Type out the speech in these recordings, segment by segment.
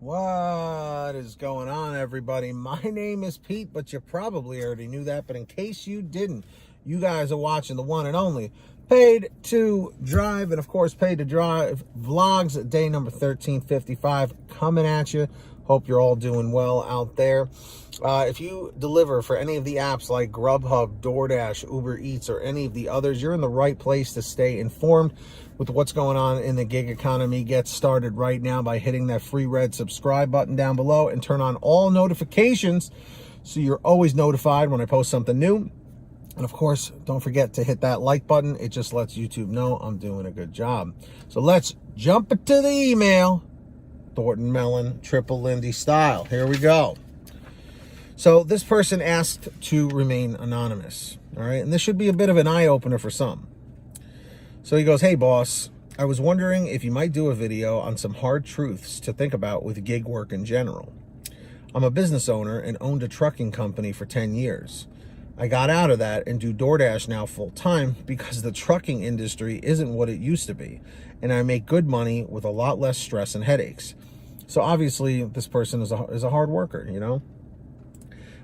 What is going on, everybody? My name is Pete, but you probably already knew that. But in case you didn't, you guys are watching the one and only Paid to Drive, and of course, Paid to Drive vlogs, day number 1355 coming at you. Hope you're all doing well out there. If you deliver for any of the apps like Grubhub, Doordash, Uber Eats, or any of the others, you're in the right place to stay informed with what's going on in the gig economy. Get started right now by hitting that free red subscribe button down below and turn on all notifications so you're always notified when I post something new. And of course, don't forget to hit that like button. It just lets YouTube know I'm doing a good job. So let's jump into the email. Thornton Mellon, Triple Lindy style. Here we go. So this person asked to remain anonymous. All right. And this should be a bit of an eye-opener for some. So he goes, "Hey, boss, I was wondering if you might do a video on some hard truths to think about with gig work in general. I'm a business owner and owned a trucking company for 10 years. I got out of that and do Doordash now full time because the trucking industry isn't what it used to be, and I make good money with a lot less stress and headaches." So obviously this person is a hard worker, you know.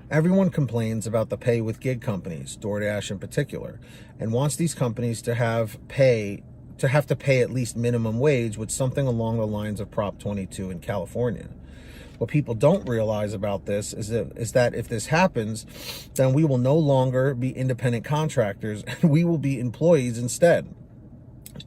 Everyone complains about the pay with gig companies, Doordash in particular, and wants these companies to have to pay at least minimum wage with something along the lines of Prop 22 in California. What people don't realize about this is that if this happens, then we will no longer be independent contractors and we will be employees instead.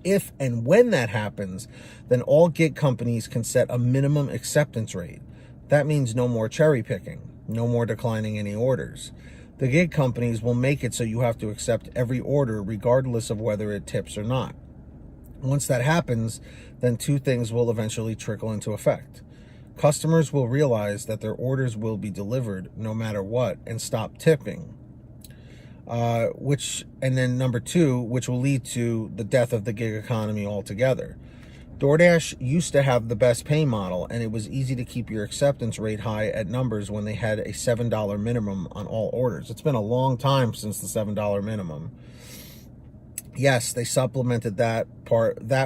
If and when that happens, then all gig companies can set a minimum acceptance rate. That means no more cherry picking, no more declining any orders. The gig companies will make it so you have to accept every order regardless of whether it tips or not. Once that happens, then two things will eventually trickle into effect. Customers will realize that their orders will be delivered no matter what and stop tipping. And then number two, which will lead to the death of the gig economy altogether. Doordash used to have the best pay model, and it was easy to keep your acceptance rate high at numbers when they had a $7 minimum on all orders. It's been a long time since the $7 minimum. Yes, they supplemented that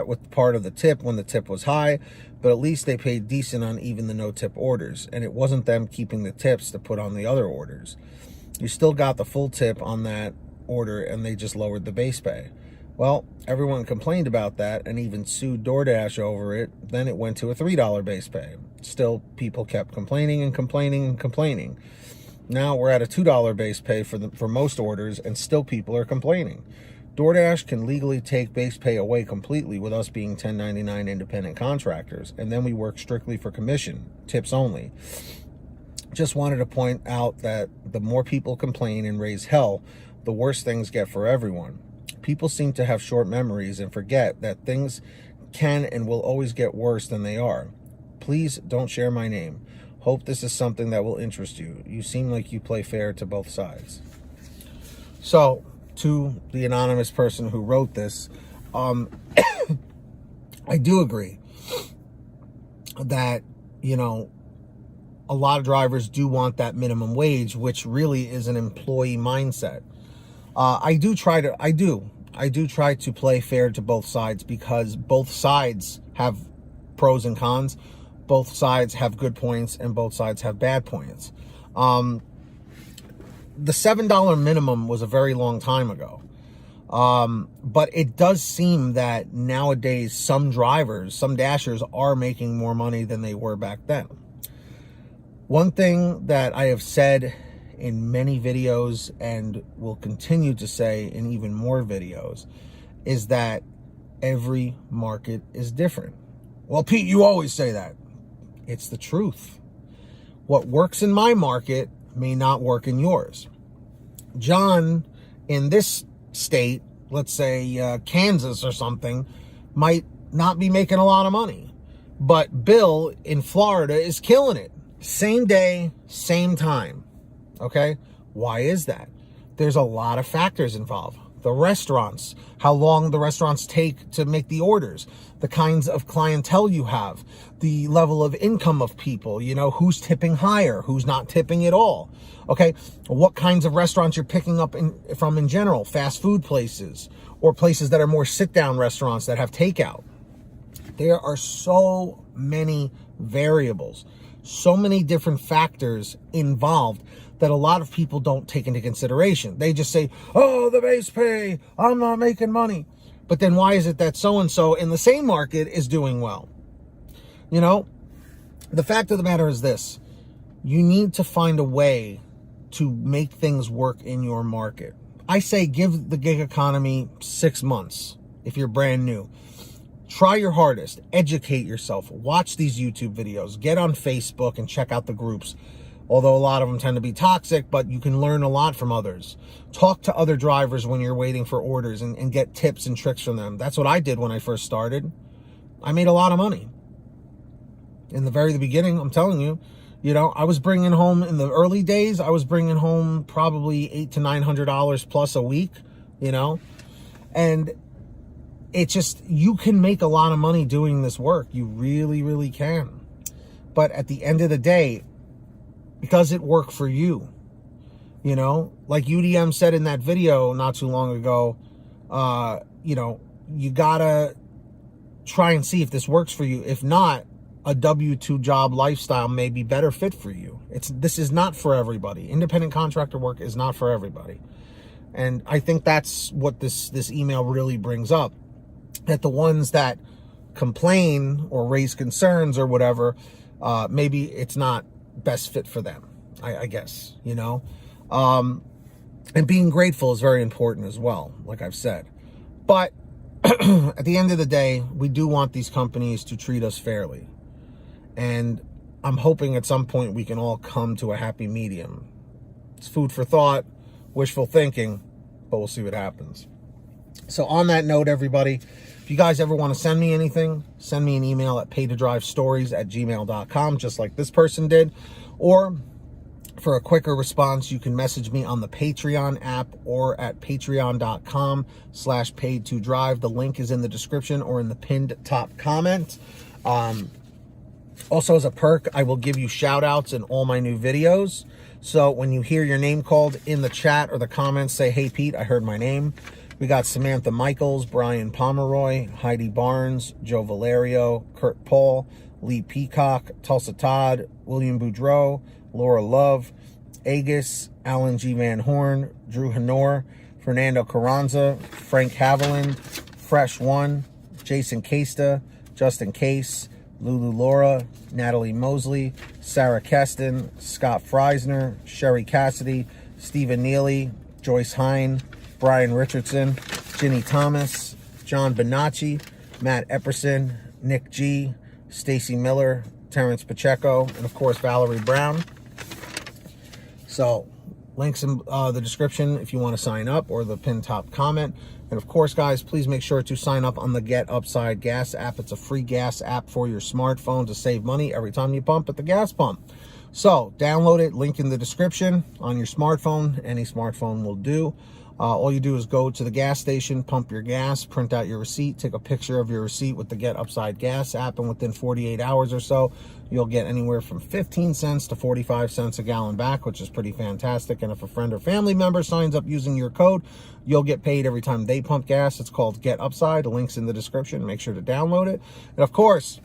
with part of the tip when the tip was high, but at least they paid decent on even the no-tip orders, and it wasn't them keeping the tips to put on the other orders. You still got the full tip on that order, and they just lowered the base pay. Well, everyone complained about that and even sued Doordash over it. Then it went to a $3 base pay. Still, people kept complaining and complaining and complaining. Now we're at a $2 base pay for most orders, and still people are complaining. Doordash can legally take base pay away completely with us being 1099 independent contractors, and then we work strictly for commission, tips only. Just wanted to point out that the more people complain and raise hell, the worse things get for everyone. People seem to have short memories and forget that things can and will always get worse than they are. Please don't share my name. Hope this is something that will interest you. You seem like you play fair to both sides. So, to the anonymous person who wrote this, I do agree that, you know, a lot of drivers do want that minimum wage, which really is an employee mindset. I do try to play fair to both sides because both sides have pros and cons. Both sides have good points and both sides have bad points. The $7 minimum was a very long time ago. But it does seem that nowadays some drivers, some dashers are making more money than they were back then. One thing that I have said in many videos and will continue to say in even more videos is that every market is different. Well, Pete, you always say that. It's the truth. What works in my market may not work in yours. John in this state, let's say Kansas or something, might not be making a lot of money. But Bill in Florida is killing it. Same day, same time. Okay? Why is that? There's a lot of factors involved. The restaurants, how long the restaurants take to make the orders, the kinds of clientele you have, the level of income of people, you know, who's tipping higher, who's not tipping at all. Okay? What kinds of restaurants you're picking up from in general, fast food places, or places that are more sit-down restaurants that have takeout. There are so many variables, so many different factors involved that a lot of people don't take into consideration. They just say, oh, the base pay, I'm not making money. But then why is it that so-and-so in the same market is doing well? You know, the fact of the matter is this: you need to find a way to make things work in your market. I say give the gig economy 6 months if you're brand new. Try your hardest, educate yourself, watch these YouTube videos, get on Facebook and check out the groups. Although a lot of them tend to be toxic, but you can learn a lot from others. Talk to other drivers when you're waiting for orders and get tips and tricks from them. That's what I did when I first started. I made a lot of money. In the beginning, I'm telling you, I was bringing home, in the early days, I was bringing home probably $800 to $900 plus a week, and it just, you can make a lot of money doing this work. You really, really can. But at the end of the day, does it work for you? Like UDM said in that video not too long ago, you gotta try and see if this works for you. If not, a W-2 job lifestyle may be better fit for you. This is not for everybody. Independent contractor work is not for everybody. And I think that's what this email really brings up. That the ones that complain or raise concerns or whatever, maybe it's not best fit for them, I guess, and being grateful is very important as well, like I've said. But at the end of the day, we do want these companies to treat us fairly. And I'm hoping at some point we can all come to a happy medium. It's food for thought, wishful thinking, but we'll see what happens. So on that note, everybody, if you guys ever want to send me anything, send me an email at paytodrivestories@gmail.com, just like this person did. Or for a quicker response, you can message me on the Patreon app or at patreon.com/paid2drive. The link is in the description or in the pinned top comment. Also, as a perk, I will give you shout outs in all my new videos. So when you hear your name called in the chat or the comments, say, hey, Pete, I heard my name. We got Samantha Mikles, Brian Pomeroy, Heidi Barnes, Joe Valerio, Kurt Paul, Lee Peacock, Tulsa Todd, William Boudreau, Laura Love, Agus, Alan G. Van Horn, Drew Hanor, Fernando Carranza, Frank Haviland, Fresh One, Jason Casta, Justin Case, Lulu Laura, Natalie Mosley, Sarah Keston, Scott Freisner, Sherry Cassidy, Stephen Neely, Joyce Hine, Brian Richardson, Ginny Thomas, John Bonacci, Matt Epperson, Nick G, Stacy Miller, Terrence Pacheco, and of course Valerie Brown. So links in the description if you want to sign up, or the pinned top comment. And of course, guys, please make sure to sign up on the Get Upside Gas app. It's a free gas app for your smartphone to save money every time you pump at the gas pump. So download it, link in the description on your smartphone. Any smartphone will do. All you do is go to the gas station, pump your gas, print out your receipt, take a picture of your receipt with the Get Upside Gas app, and within 48 hours or so, you'll get anywhere from 15 cents to 45 cents a gallon back, which is pretty fantastic. And if a friend or family member signs up using your code, you'll get paid every time they pump gas. It's called Get Upside. The link's in the description. Make sure to download it. And of course,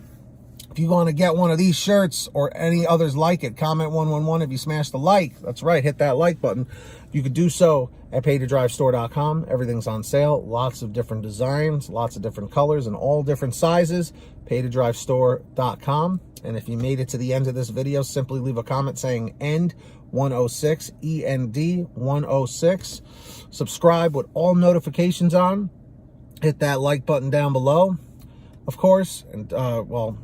if you want to get one of these shirts or any others like it, comment 111 if you smash the like. That's right, hit that like button. You could do so at paytodrivestore.com. Everything's on sale. Lots of different designs, lots of different colors, and all different sizes. paytodrivestore.com. And if you made it to the end of this video, simply leave a comment saying END 106, END 106. Subscribe with all notifications on. Hit that like button down below, of course, and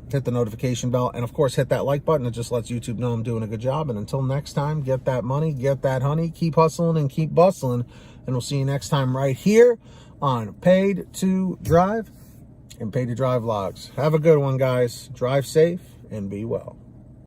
hit the notification bell, and of course hit that like button. It just lets YouTube know I'm doing a good job. And until next time, get that money, get that honey, keep hustling and keep bustling, and we'll see you next time right here on Paid to Drive and Paid to Drive Vlogs. Have a good one, guys. Drive safe and be well.